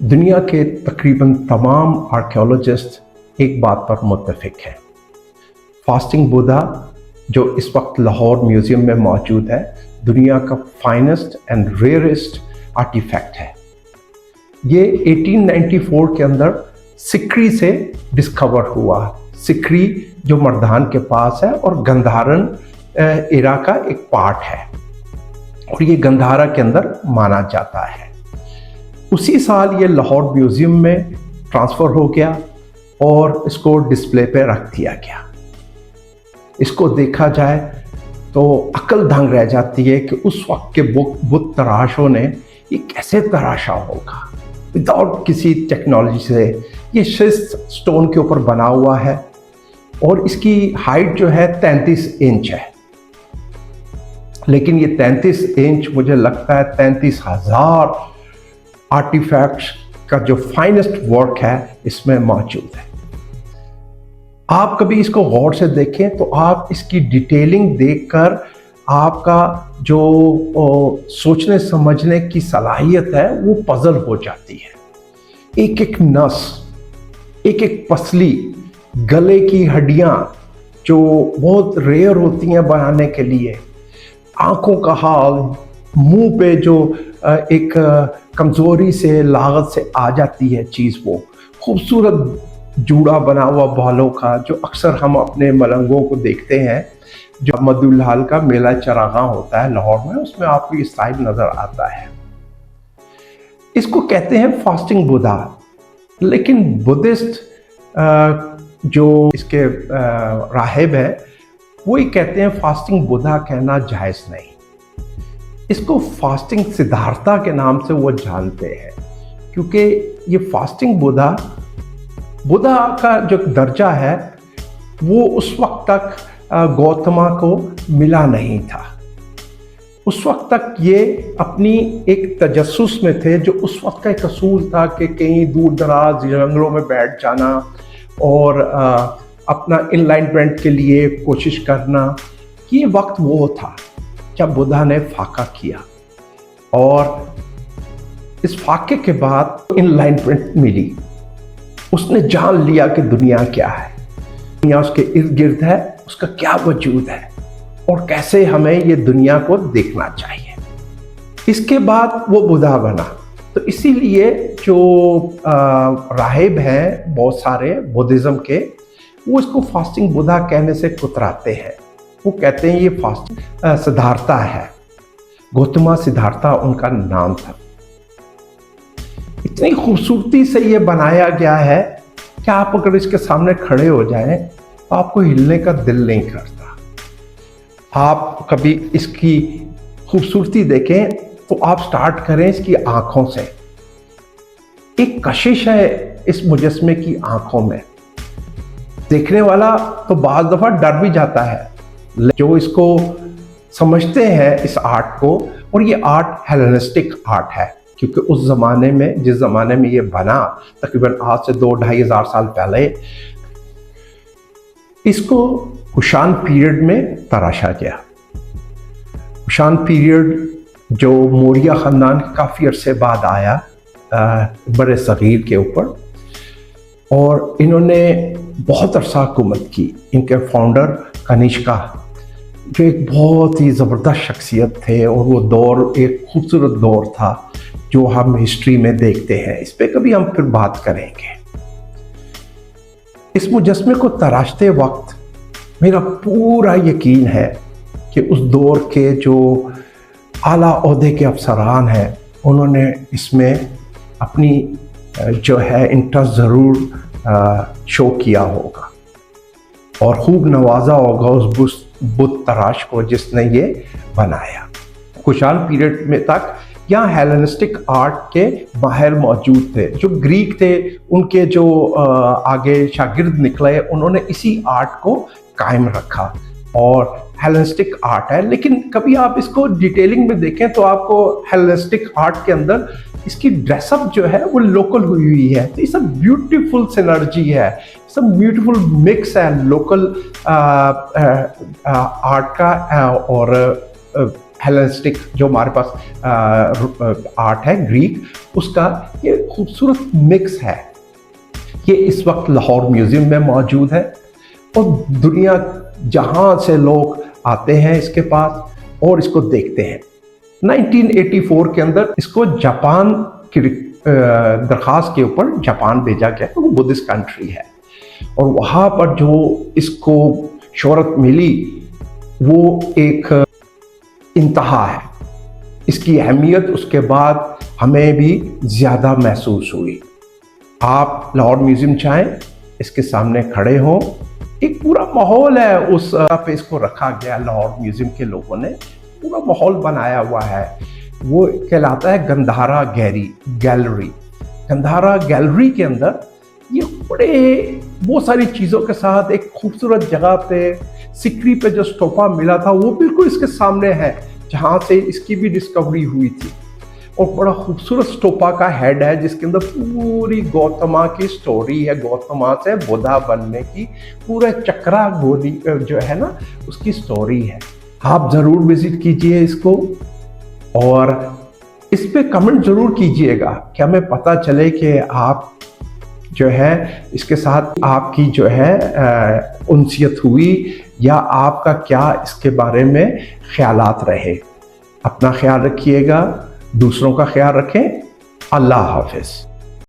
दुनिया के तकरीबन तमाम आर्कियोलॉजिस्ट एक बात पर मुत्तफिक हैं। फास्टिंग बुद्धा जो इस वक्त लाहौर म्यूज़ियम में मौजूद है, दुनिया का फाइनेस्ट एंड रेयरेस्ट आर्टिफैक्ट है। ये 1894 के अंदर सिक्री से डिस्कवर हुआ। सिक्री जो मर्दान के पास है और गंधारन एरा का एक पार्ट है और ये गंधारा के अंदर माना जाता है। उसी साल ये लाहौर म्यूज़ियम में ट्रांसफ़र हो गया और इसको डिस्प्ले पे रख दिया गया। इसको देखा जाए तो अक्ल दंग रह जाती है कि उस वक्त के बुत तराशों ने ये कैसे तराशा होगा विदाउट किसी टेक्नोलॉजी से। ये शिस्ट स्टोन के ऊपर बना हुआ है और इसकी हाइट जो है 33 इंच है, लेकिन ये 33 इंच मुझे लगता है 33,000 आर्टिफैक्ट्स का जो फाइनेस्ट वर्क है इसमें मौजूद है। आप कभी इसको गौर से देखें तो आप इसकी डिटेलिंग देखकर आपका जो सोचने समझने की सलाहियत है वो पजल हो जाती है। एक एक नस, एक एक पसली, गले की हड्डियां जो बहुत रेयर होती हैं बनाने के लिए, आंखों का हाल, मुंह पे जो एक कमज़ोरी से लागत से आ जाती है चीज़, वो खूबसूरत जूड़ा बना हुआ बालों का जो अक्सर हम अपने मलंगों को देखते हैं। जो मदुल्लाल का मेला चरागाह होता है लाहौर में, उसमें आपको ये स्टाइल नज़र आता है। इसको कहते हैं फास्टिंग बुद्धा, लेकिन बुद्धिस्ट जो इसके राहिब हैं वो ये कहते हैं फास्टिंग बुद्धा कहना जायज़ नहीं। इसको फास्टिंग सिद्धार्था के नाम से वो जानते हैं, क्योंकि ये फास्टिंग बुद्धा का जो दर्जा है वो उस वक्त तक गौतमा को मिला नहीं था। उस वक्त तक ये अपनी एक तजस्सुस में थे, जो उस वक्त का एक असूल था कि कहीं दूर दराज जंगलों में बैठ जाना और अपना इनलाइनमेंट के लिए कोशिश करना। ये वक्त वो था जब बुद्धा ने फाका किया और इस फाके के बाद इनलाइनमेंट मिली। उसने जान लिया कि दुनिया क्या है, दुनिया उसके इर्द गिर्द है, उसका क्या वजूद है और कैसे हमें ये दुनिया को देखना चाहिए। इसके बाद वो बुद्धा बना। तो इसीलिए जो राहिब हैं बहुत सारे बुद्धिज़्म के, वो इसको फास्टिंग बुद्धा कहने से कुतराते हैं। वो कहते हैं ये फास्टिंग सिद्धार्था है। गौतमा सिद्धार्था उनका नाम था। इतनी खूबसूरती से ये बनाया गया है कि आप अगर इसके सामने खड़े हो जाएं तो आपको हिलने का दिल नहीं करता। आप कभी इसकी खूबसूरती देखें तो आप स्टार्ट करें इसकी आंखों से। एक कशिश है इस मुजस्मे की आंखों में। देखने वाला तो बाज़ दफ़ा डर भी जाता है, जो इसको समझते हैं इस आर्ट को। और ये आर्ट हेलेनिस्टिक आर्ट है, क्योंकि उस ज़माने में, जिस ज़माने में ये बना, तकरीबन आज से 2-2.5 हज़ार साल पहले, इसको कुषाण पीरियड में तराशा गया। कुषाण पीरियड जो मौर्य ख़ानदान काफ़ी अरसे बाद आया बड़े सग़ीर के ऊपर, और इन्होंने बहुत अरसा हुकूमत की। इनके फाउंडर कनिष्का जो एक बहुत ही ज़बरदस्त शख्सियत थे, और वो दौर एक खूबसूरत दौर था जो हम हिस्ट्री में देखते हैं। इस पे कभी हम फिर बात करेंगे। इस मुजस्मे को तराशते वक्त मेरा पूरा यकीन है कि उस दौर के जो आला ओहदे के अफसरान हैं, उन्होंने इसमें अपनी जो है इंटरेस्ट ज़रूर शो किया होगा और खूब नवाजा होगा उस बुत तराश को जिसने ये बनाया। कुषाण पीरियड में तक यहाँ हेलेनिस्टिक आर्ट के माहिर मौजूद थे। जो ग्रीक थे उनके जो आगे शागिर्द निकले, उन्होंने इसी आर्ट को कायम रखा और हेलेनिस्टिक आर्ट है। लेकिन कभी आप इसको डिटेलिंग में देखें तो आपको हेलेनिस्टिक आर्ट के अंदर इसकी ड्रेसअप जो है वो लोकल हुई है। तो ये सब ब्यूटीफुल सिनर्जी है, सब ब्यूटीफुल मिक्स है लोकल आर्ट का और हेलेनिस्टिक जो हमारे पास आर्ट है ग्रीक, उसका ये खूबसूरत मिक्स है। ये इस वक्त लाहौर म्यूजियम में मौजूद है और दुनिया जहां से लोग आते हैं इसके पास और इसको देखते हैं। 1984 के अंदर इसको जापान की दरखास्त के ऊपर जापान भेजा गया, वो बुद्धिस्ट कंट्री है, और वहाँ पर जो इसको शोहरत मिली वो एक इंतहा है। इसकी अहमियत उसके बाद हमें भी ज़्यादा महसूस हुई। आप लाहौर म्यूज़ियम चाहें, इसके सामने खड़े हों, एक पूरा माहौल है उस पे इसको रखा गया। लाहौर म्यूज़ियम के लोगों ने पूरा माहौल बनाया हुआ है। वो कहलाता है गंधारा गैलरी। गंधारा गैलरी के अंदर ये बड़े बहुत सारी चीज़ों के साथ एक खूबसूरत जगह पे सिकरी पे जो स्टोपा मिला था वो बिल्कुल इसके सामने है, जहाँ से इसकी भी डिस्कवरी हुई थी। और बड़ा खूबसूरत स्टोपा का हेड है जिसके अंदर पूरी गौतमा की स्टोरी है, गौतमा से बुद्धा बनने की पूरा चक्रा गोली जो है ना उसकी स्टोरी है। आप ज़रूर विजिट कीजिए इसको और इस पे कमेंट ज़रूर कीजिएगा कि हमें पता चले कि आप जो है इसके साथ आपकी जो है उनसियत हुई या आपका क्या इसके बारे में ख्यालात रहे। अपना ख्याल रखिएगा, दूसरों का ख्याल रखें। अल्लाह हाफिज़।